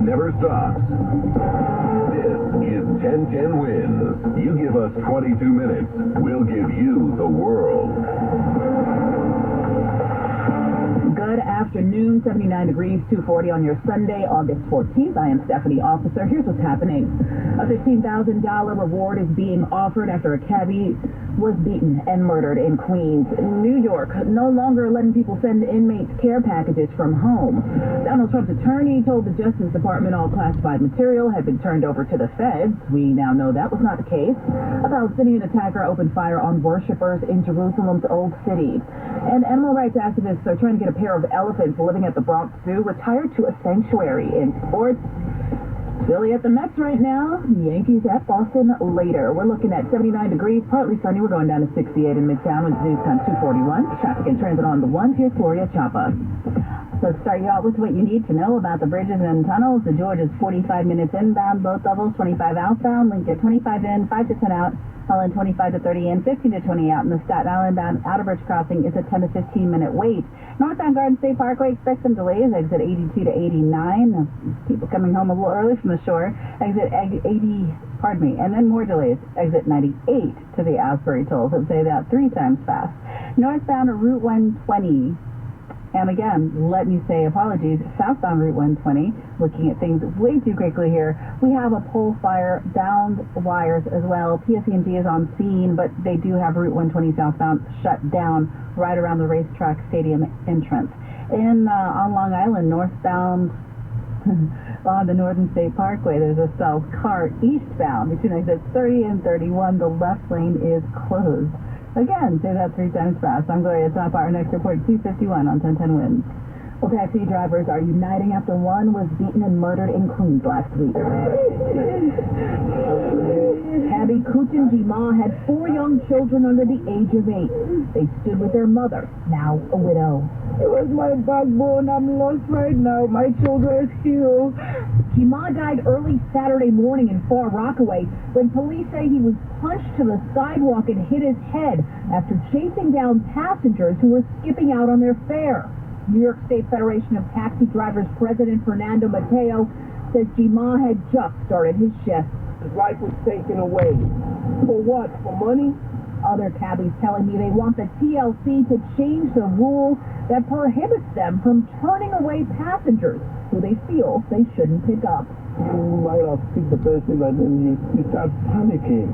never stops. This is 1010 Wins. You give us 22 minutes, we'll give you the world. Good afternoon, 79 degrees, 240 on your Sunday, August 14th. I am Stephanie Officer. Here's what's happening. A $15,000 reward is being offered after a cabbie was beaten and murdered in Queens, New York. No longer letting people send inmates care packages from home. Donald Trump's attorney told the Justice Department all classified material had been turned over to the feds. We now know that was not the case. A Palestinian attacker opened fire on worshippers in Jerusalem's Old City. And animal rights activists are trying to get a pair of elephants living at the Bronx Zoo retired to a sanctuary. In sports, Philly at the Mets right now, Yankees at Boston later. We're looking at 79 degrees, partly sunny. We're going down to 68 in Midtown with news time 241. Traffic and transit on the ones. Here's Gloria Chapa. So start you out with what you need to know about the bridges and tunnels. The George is 45 minutes inbound, both levels, 25 outbound. Lincoln 25 in, 5 to 10 out. Helen 25 to 30 in, 15 to 20 out. And the Staten Island bound outer bridge crossing is a 10 to 15 minute wait. Northbound Garden State Parkway, expect some delays. Exit 82 to 89. People coming home a little early from the shore. Exit 80, and then more delays. Exit 98 to the Asbury tolls. I'd say that 3 times fast. Northbound Route 120. And again, let me say apologies, southbound Route 120, looking at things way too quickly here. We have a pole fire, downed wires as well. PSE&G is on scene, but they do have Route 120 southbound shut down right around the racetrack stadium entrance. On Long Island, northbound on the Northern State Parkway, there's a south car eastbound between exits 30 and 31. The left lane is closed. Again, say that 3 times fast. I'm Gloria Top. Our next report, 251 on 1010 Wins. Well, taxi drivers are uniting after one was beaten and murdered in Queens last week. Abby Kuchin-Jima had 4 young children under the age of 8. They stood with their mother, now a widow. It was my backbone. I'm lost right now. My children are still. Jima died early Saturday morning in Far Rockaway when police say he was punched to the sidewalk and hit his head after chasing down passengers who were skipping out on their fare. New York State Federation of Taxi Drivers President Fernando Mateo says Jima had just started his shift. His life was taken away. For what? For money? Other cabbies telling me they want the TLC to change the rule that prohibits them from turning away passengers who they feel they shouldn't pick up. You might have picked the person and then you start panicking.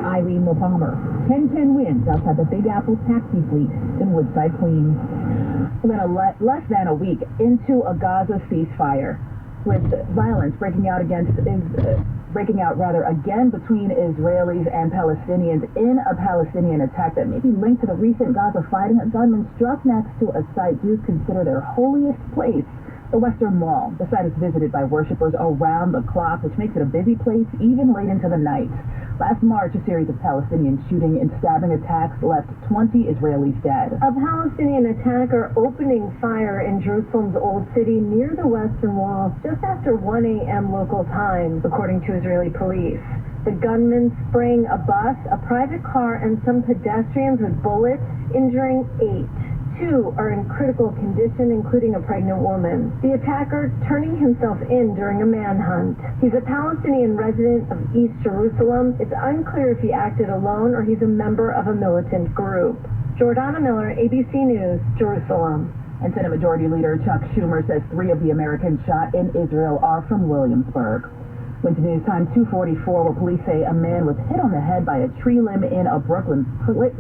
Eileen LaPalmer, 1010 Wins outside the Big Apple taxi fleet in Woodside, Queens. We're then less than a week into a Gaza ceasefire, with violence breaking out again between Israelis and Palestinians in a Palestinian attack that may be linked to the recent Gaza fighting. A gunman struck next to a site Jews consider their holiest place, the Western Wall. The site is visited by worshippers around the clock, which makes it a busy place even late into the night. Last March, a series of Palestinian shooting and stabbing attacks left 20 Israelis dead. A Palestinian attacker opening fire in Jerusalem's Old City near the Western Wall just after 1 a.m. local time, according to Israeli police. The gunman spraying a bus, a private car, and some pedestrians with bullets, injuring 8. 2 are in critical condition, including a pregnant woman. The attacker turning himself in during a manhunt. He's a Palestinian resident of East Jerusalem. It's unclear if he acted alone or he's a member of a militant group. Jordana Miller, ABC News, Jerusalem. And Senate Majority Leader Chuck Schumer says 3 of the Americans shot in Israel are from Williamsburg. Went to news time 244, where police say a man was hit on the head by a tree limb in a Brooklyn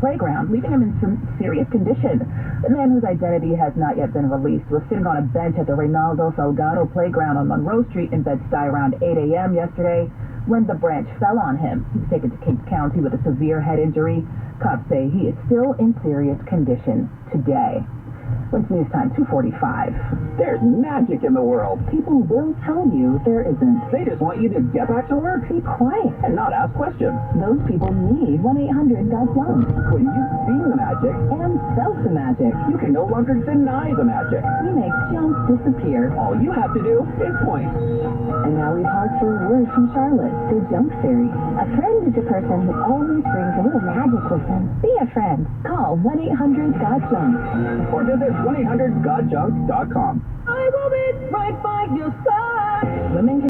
playground, leaving him in some serious condition. The man, whose identity has not yet been released, was sitting on a bench at the Reynaldo Salgado playground on Monroe Street in Bed-Stuy around 8 a.m. yesterday when the branch fell on him. He was taken to Kings County with a severe head injury. Cops say he is still in serious condition today. What's news time? 2:45. There's magic in the world. People will tell you there isn't. They just want you to get back to work. Be quiet. And not ask questions. Those people need 1-800-GOT-JUNK. When you've seen the magic and felt the magic, you can no longer deny the magic. We make junk disappear. All you have to do is point. And now we pause for a word from Charlotte, the junk fairy. A friend is a person who always brings a little magic with them. Be a friend. Call 1-800-GOT-JUNK. Or visit 1-800-GOTJUNK.com. I will be right by your side. Women